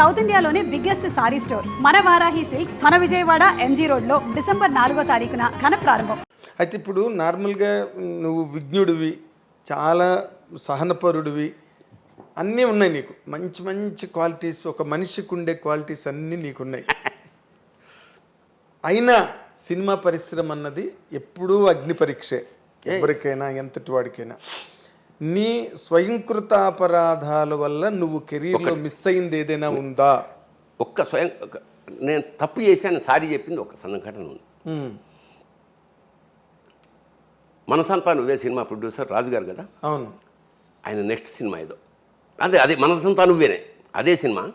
South ఇండియాలోనే biggest sorry store మన Varahi silks మన విజయవాడ ఎంజీ రోడ్లో డిసెంబర్ 4వ తారీఖున ఘన ప్రారంభం. అయితే ఇప్పుడు నార్మల్గా నువ్వు విజ్ఞుడివి, చాలా సహనపరుడివి, అన్నీ ఉన్నాయి నీకు. మంచి మంచి క్వాలిటీస్, ఒక మనిషికి ఉండే క్వాలిటీస్ అన్నీ నీకున్నాయి. అయినా సినిమా పరిశ్రమ అన్నది ఎప్పుడూ అగ్ని పరీక్షే, ఎవరికైనా ఎంతటి వాడికైనా. నీ స్వయంకృత అపరాధాల వల్ల నువ్వు కెరీర్లో మిస్ అయింది ఏదైనా ఉందా? నేను తప్పు చేశాను సారీ చెప్పింది ఒక సంఘటన ఉంది. మనసంతా నువ్వే సినిమా ప్రొడ్యూసర్ రాజు గారు కదా. అవును. ఆయన నెక్స్ట్ సినిమా ఏదో అదే మనసంతా నువ్వేనే అదే సినిమా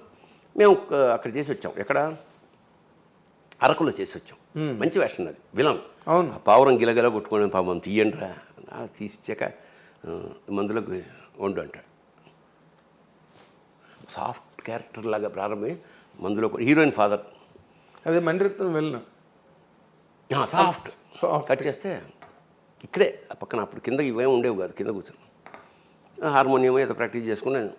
మేము అక్కడ చేసి వచ్చాం. ఎక్కడ అరకులో చేసి వచ్చాం. మంచి వేషన్ అది, విలన్. అవును. పావురం గిలగిల కొట్టుకోవడం, పాపం తీయండి రా తీసిచ్చాక మందులకు వండు అంటాడు. సాఫ్ట్ క్యారెక్టర్ లాగా ప్రారంభమై మందులో హీరోయిన్ ఫాదర్. అదే మణిరత్నం వెళ్ళిన సాఫ్ట్ కట్ చేస్తే ఇక్కడే పక్కన అప్పుడు కింద ఇవేం ఉండేవి కాదు, కింద కూర్చొని హార్మోనియం ఏదో ప్రాక్టీస్ చేసుకున్నాను.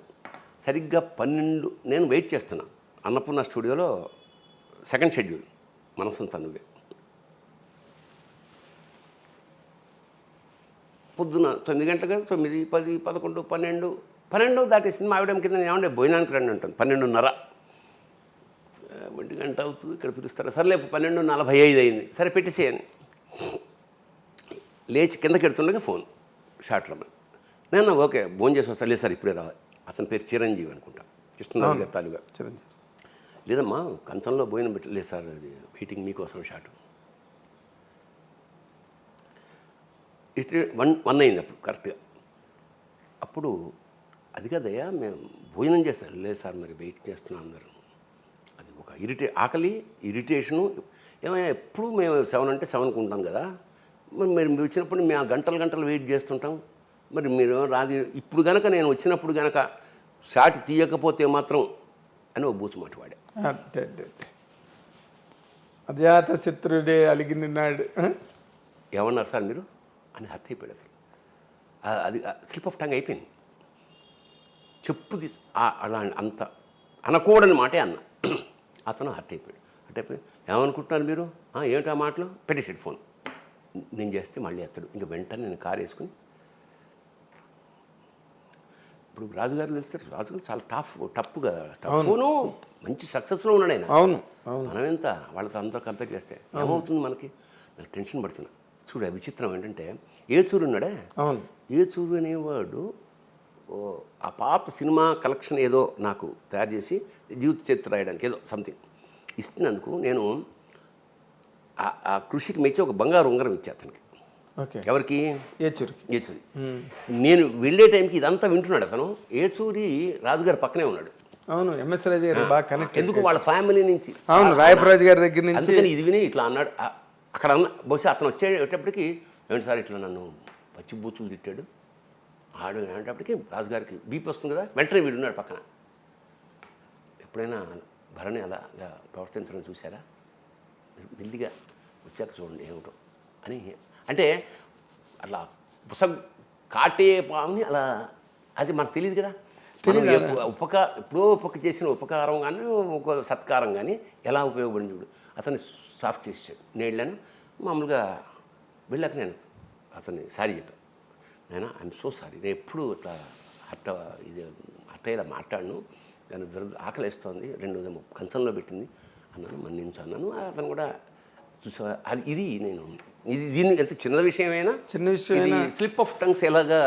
సరిగ్గా 12 నేను వెయిట్ చేస్తున్నా అన్నపూర్ణ స్టూడియోలో సెకండ్ షెడ్యూల్ మనసంతా నువ్వే. పొద్దున 9 గంటలు కదా, 9, 10, 11, 12 దాటి సినిమా ఆవిడం కింద ఏమంటే భోజనానికి రండి ఉంటుంది. 12:30 1 గంట అవుతుంది, ఇక్కడ పిలుస్తారు. సర్లే 12:45 అయింది, సరే పెట్టేసేయని లేచి కిందకి ఎడుతుండగా ఫోన్ షార్ట్లో. నేను ఓకే భోజనం చేసి వస్తా. లేదు సార్ ఇప్పుడే రావాలి. అతని పేరు చిరంజీవి అనుకుంటా, కృష్ణరాజు గారు తాలుగా. చిరంజీవి. లేదమ్మా కంచంలో భోజనం పెట్టలేదు సార్, అది వెయిటింగ్ మీకోసం షాట్. ఇటు 1 అయింది అప్పుడు కరెక్ట్గా. అప్పుడు అది కదయ్యా మేము భోజనం చేస్తాం. లేదు సార్ మరి వెయిట్ చేస్తున్నాం అందరు. అది ఒక ఆకలి ఇరిటేషను. ఏమైనా ఎప్పుడు మేము 7 అంటే 7కు ఉంటాం కదా, మరి మీరు వచ్చినప్పుడు మేము గంటలు వెయిట్ చేస్తుంటాం. మరి మీరు రాది ఇప్పుడు కనుక నేను వచ్చినప్పుడు కనుక షాట్ తీయకపోతే మాత్రం అని ఒక బూతు మాట వాడే. అజాత శత్రుడే అలిగినాడు. ఏమన్నారు సార్ మీరు అని హర్ట్ అయిపోయాడు. అది స్లిప్ ఆఫ్ టంగ్ అయిపోయింది. చెప్పు అలా అంత అనకూడని మాటే అన్న. అతను హర్ట్ అయిపోయి ఏమనుకుంటున్నారు మీరు, ఏమిటి ఆ మాటలు, పెట్టేసాడు ఫోన్. నేను చేస్తే మళ్ళీ ఎత్తడు. ఇంకా వెంటనే నేను కారు వేసుకుని ఇప్పుడు రాజుగారు తెలిస్తే రాజుగారు చాలా టఫ్ కదా, టఫ్ను మంచి సక్సెస్లో ఉన్నాడు ఆయన. అవును. మనం ఎంత వాళ్ళతో అందరూ కంపేర్ చేస్తే ఏమవుతుంది మనకి, నాకు టెన్షన్ పడుతున్నా. చూడ విచిత్రం ఏంటంటే ఏచూరు ఉన్నాడే, ఏచూరు అనేవాడు ఆ పాత సినిమా కలెక్షన్ ఏదో నాకు తయారు చేసి జీవిత చరిత్ర రాయడానికి ఏదో సంథింగ్ ఇస్తున్నందుకు నేను ఆ కృషికి మెచ్చి ఒక బంగారు ఉంగరం ఇచ్చా అతనికి. ఎవరికి? ఏచూరి. నేను వెళ్ళే టైంకి ఇదంతా వింటున్నాడు అతను. ఏచూరి రాజుగారి పక్కనే ఉన్నాడు. అవును. ఎంఎస్ రాజు గారు బాగా కనెక్ట్. ఎందుకు వాళ్ళ ఫ్యామిలీ నుంచి. అవును, రాయపరాజు గారి దగ్గర నుంచి. అందుకని ఇది విని ఇట్లా అన్నాడు. అక్కడ బహుశా అతను వచ్చేటప్పటికి ఏంటి సార్ ఇట్లా నన్ను పచ్చి బూతులు తిట్టాడు ఆడు అనేటప్పటికి రాజుగారికి బీపీ వస్తుంది కదా, వెంటనే వీడున్నాడు పక్కన. ఎప్పుడైనా భరణి అలా ప్రవర్తించడం చూసారా, మెల్లిగా వచ్చాక చూడండి ఏమిటో అని. అంటే అలా కాటే పాముని అలా, అది మనకు తెలియదు కదా. ఎప్పుడో చేసిన ఉపకారం కానీ ఒక సత్కారం కానీ ఎలా ఉపయోగపడింది చూడు. అతన్ని సాఫ్ట్ చేసాడు. నేను మామూలుగా వెళ్ళాక నేను అతన్ని సారీ చెప్పాను. నేను ఐఎమ్ సో సారీ, నేను ఎప్పుడు ఇట్లా హట్ట ఇలా మాట్లాడను, దాని ఆకలి వేస్తోంది, 2 కంచంలో పెట్టింది అన్నాను, మన్నించు అన్నాను. అతను కూడా చూసా. ఇది దీన్ని ఎంత చిన్న విషయమైనా స్లిప్ ఆఫ్ టంగ్స్ ఎలాగా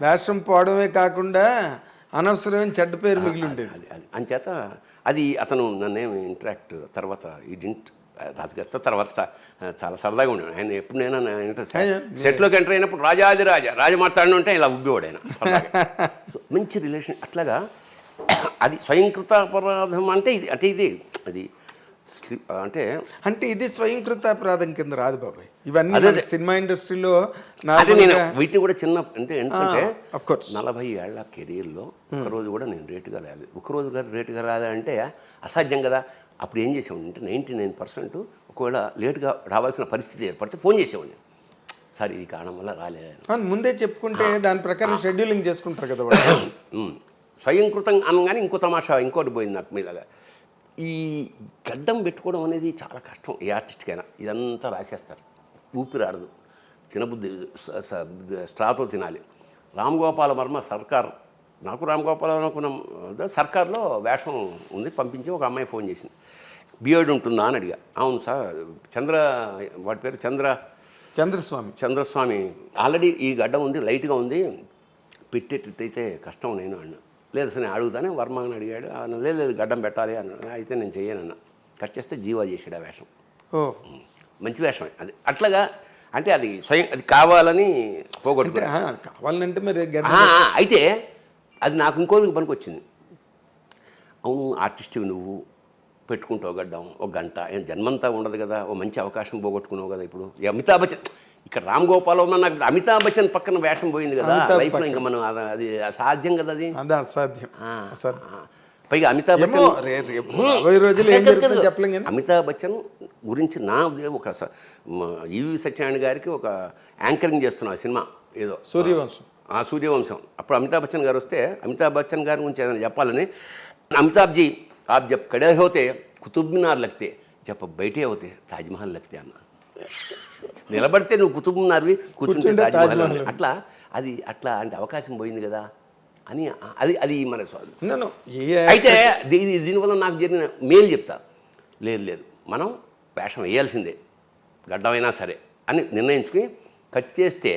వేషం పోవడమే కాకుండా అనవసరమైన చెడ్డ పేరు మిగిలి ఉండేది. అది అంచేత అది అతను నన్నేమి ఇంటరాక్ట్ తర్వాత రాజుగారితో తర్వాత చాలా సరదాగా ఉండేవాడు ఆయన. ఎప్పుడు నేను సెట్లోకి ఎంటర్ అయినప్పుడు రాజ మాట్లాడినంటే ఇలా ఉబ్బేవాడు ఆయన. మంచి రిలేషన్. అట్లాగా అది స్వయంకృత అపరాధం అంటే ఇది అది అంటే ఇది స్వయంకృత అపరాధం కింద రాదు బాబాయ్. ఇవన్నీ సినిమా ఇండస్ట్రీలో నేను వీటిని కూడా చిన్న ఎందుకంటే 40 ఏళ్ల కెరీర్లో ఒకరోజు కూడా నేను రేటుగా రాలేదు. ఒకరోజు రేటుగా రాదంటే అసాధ్యం కదా. అప్పుడు ఏం చేసేవాడిని అంటే 99% ఒకవేళ లేటుగా రావాల్సిన పరిస్థితి ఏర్పడితే ఫోన్ చేసేవాడిని, సార్ ఈ కారణం వల్ల రాలేదు. ముందే చెప్పుకుంటే దాని ప్రకారం షెడ్యూలింగ్ చేసుకుంటారు కదా. స్వయంకృతం అనగానే ఇంకో తమాషా ఇంకోటి పోయింది నాకు మీలాగా. ఈ గడ్డం పెట్టుకోవడం అనేది చాలా కష్టం ఏ ఆర్టిస్ట్కైనా. ఇదంతా రాసేస్తారు, ఊపిరాడదు, తినబుద్ధి స్ట్రాతో తినాలి. రామ్ గోపాల్ వర్మ సర్కార్, నాకు రామ్ గోపాల్ అనుకున్న సర్కార్లో వేషం ఉంది, పంపించి ఒక అమ్మాయి ఫోన్ చేసింది, బియర్డ్ ఉంటుందా అని అడిగా. అవును సార్, వాడి పేరు చంద్రస్వామి ఆల్రెడీ ఈ గడ్డం ఉంది, లైట్గా ఉంది, పెట్టేటట్టయితే కష్టం నేను అన్నా. లేదు సార్ నేను అడుగుతానే వర్మ అని అడిగాడు. లేదు గడ్డం పెట్టాలి అన్న. అయితే నేను చెయ్యనన్నా. కట్ చేస్తే జీవా చేసాడు ఆ వేషం. మంచి వేషమే అది. అట్లాగా అంటే అది అది కావాలని పోగొట్టుకున్నాను. కావాలంటే మరి అయితే అది నాకు ఇంకోదికి పనికి వచ్చింది. అవును ఆర్టిస్ట్వి నువ్వు పెట్టుకుంటావు గడ్డం ఒక గంట, ఏం జన్మంతా ఉండదు కదా, ఓ మంచి అవకాశం పోగొట్టుకున్నావు కదా. ఇప్పుడు అమితాబ్ బచ్చన్ ఇక్కడ రామ్ గోపాల్ ఉన్న నాకు అమితాబ్ బచ్చన్ పక్కన వేషం పోయింది కదా లైఫ్లో. ఇంకా మనం అది అసాధ్యం కదా, అది అసాధ్యం. పైగా అమితాబ్ బచ్చన్ అమితాబ్ బచ్చన్ గురించి నా ఒక ఈవి సత్యనారాయణ గారికి ఒక యాంకరింగ్ చేస్తున్నా సినిమా ఏదో సూర్యవంశం. అప్పుడు అమితాబ్ బచ్చన్ గారు వస్తే అమితాబ్ బచ్చన్ గారి గురించి ఏదైనా చెప్పాలని, అమితాబ్ జీ आप जब खड़े होते कुतुब मीनार लगते, जब బయటే होते తాజ్మహల్ लगते అన్న. నిలబడితే నువ్వు కుతుబ్ మినార్వి, కూర్చుంటే తాజ్మహల్. అట్లా అది అట్లా అంటే అవకాశం పోయింది కదా అని అది మన అయితే దీనివల్ల నాకు జరిగిన మేలు చెప్తా. లేదు మనం వేషం వేయాల్సిందే గడ్డమైనా సరే అని నిర్ణయించుకుని కట్ చేస్తే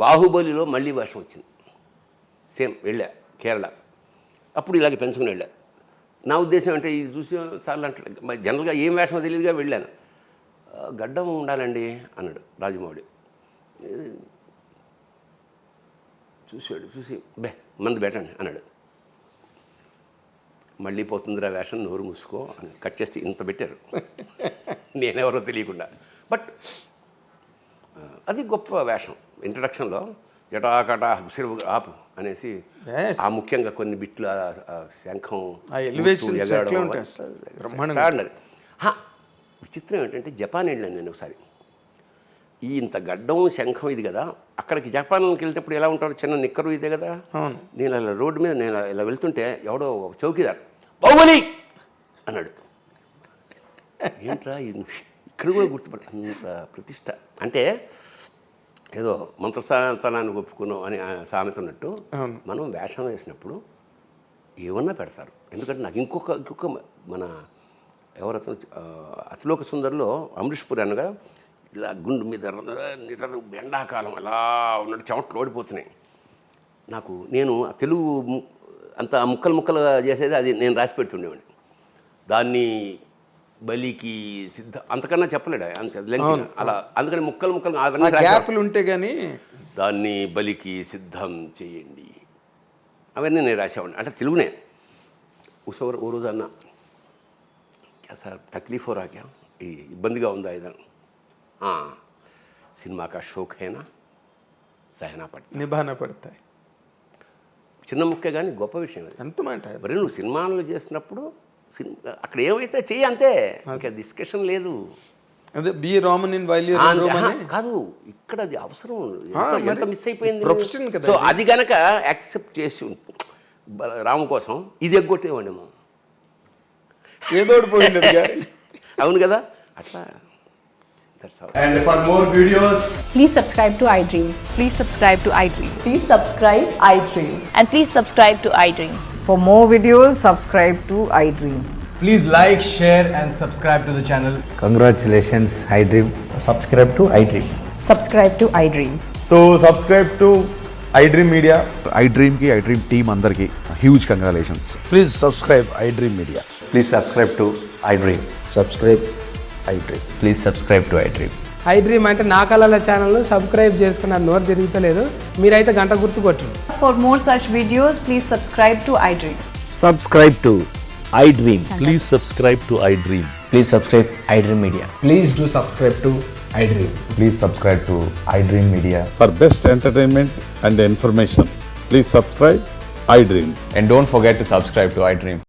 బాహుబలిలో మళ్ళీ వేషం వచ్చింది. సేమ్ వెళ్ళా కేరళ, అప్పుడు ఇలాగే పెంచుకుని వెళ్ళా. నా ఉద్దేశం అంటే ఇది చూసి చాలా అంటాడు, జనరల్గా ఏం వేషమో తెలియదుగా వెళ్ళాను. గడ్డం ఉండాలండి అన్నాడు రాజమౌళి. చూసి మందు పెట్టండి అన్నాడు. మళ్ళీ పోతుందిరా వేషం, నోరు మూసుకో అని కట్ చేస్తే ఇంత పెట్టారు, నేనెవరో తెలియకుండా. బట్ అది గొప్ప వేషం. ఇంట్రడక్షన్లో జటాకటా సిరువు ఆపు అనేసి ఆ ముఖ్యంగా కొన్ని బిట్లు శంఖం విచిత్రం ఏంటంటే జపాన్ వెళ్ళాను నేను ఒకసారి. ఈ ఇంత గడ్డం శంఖం ఇది కదా, అక్కడికి జపాన్కి వెళ్తేప్పుడు ఎలా ఉంటారు, చిన్న నిక్కరు ఇదే కదా. నేను అలా రోడ్డు మీద నేను ఇలా వెళ్తుంటే ఎవడో చౌకీదార్ బాహుబలి అన్నాడు. ఏంట్రా ఇక్కడ కూడా గుర్తుపడ, అంత ప్రతిష్ట అంటే ఏదో మంత్రస్థానాన్ని ఒప్పుకున్నాం అని సామెత ఉన్నట్టు మనం వేషం వేసినప్పుడు ఏమన్నా పెడతారు. ఎందుకంటే నాకు ఇంకొక మన ఎవరైతే అతిలోక సుందరిలో అమరీష్ పురి అనగా ఇలా గుండు మీద ఎండాకాలం అలా ఉన్నట్టు చెమట్లు ఓడిపోతున్నాయి. నేను తెలుగు అంత ముక్కలు చేసేది అది నేను రాసి పెడుతుండేవాడిని. దాన్ని బలికి సిద్ధ అంతకన్నా చెప్పలేడు అంత అలా, అందుకని ముక్కలు గ్యాప్లు ఉంటే కానీ దాన్ని బలికి సిద్ధం చేయండి అవన్నీ నేను రాసేవాడిని. అంటే తెలుగునే. ఓ రోజు అన్న సార్ తక్లీఫ్ हो रहा क्या, ఈ ఇబ్బందిగా ఉందా ఏదైనా. సినిమా కా షోక్ హేనా నిభానా పడతాయి. చిన్న ముక్కే కానీ గొప్ప విషయం అది. ఎంత మాట మరి నువ్వు సినిమాలు చేసినప్పుడు అక్కడ ఏమైతే చెయ్యి అంతే, ఇంకా డిస్కషన్ లేదు. అదే బి రామన్ ఇన్ వైల్యూర్ కాదు, ఇక్కడ అది అవసరం. ఎంత మిస్ అయిపోయింది ప్రొఫెషన్ కదా. సో అది గనక యాక్సెప్ట్ చేసి రాము కోసం ఇది ఎగ్గొట్టేవాడేమో, ఏదో పోయింది. అవును కదా, అట్లా. And for more videos, please subscribe to iDream. Please subscribe to iDream. Please subscribe iDream. And please subscribe to iDream. For more videos, subscribe to iDream. please like, share and subscribe to the channel. Congratulations, iDream. Subscribe to iDream. Subscribe to iDream. So subscribe to iDream Media. iDream team andarki huge congratulations. Please subscribe iDream Media. Please subscribe to iDream. Subscribe iDream. Please subscribe to iDream. iDream అంటే నా కళల ఛానల్ను subscribe చేసుకున్న నోరు తిరుగుతలేదు, మీరైతే గంట గుర్తు కొట్టండి. For more such videos, please subscribe to iDream. Subscribe to iDream. Please subscribe to iDream. Please subscribe iDream Media. Please do subscribe to iDream. Please subscribe to iDream Media. For best entertainment and information, please subscribe iDream. And don't forget to subscribe to iDream.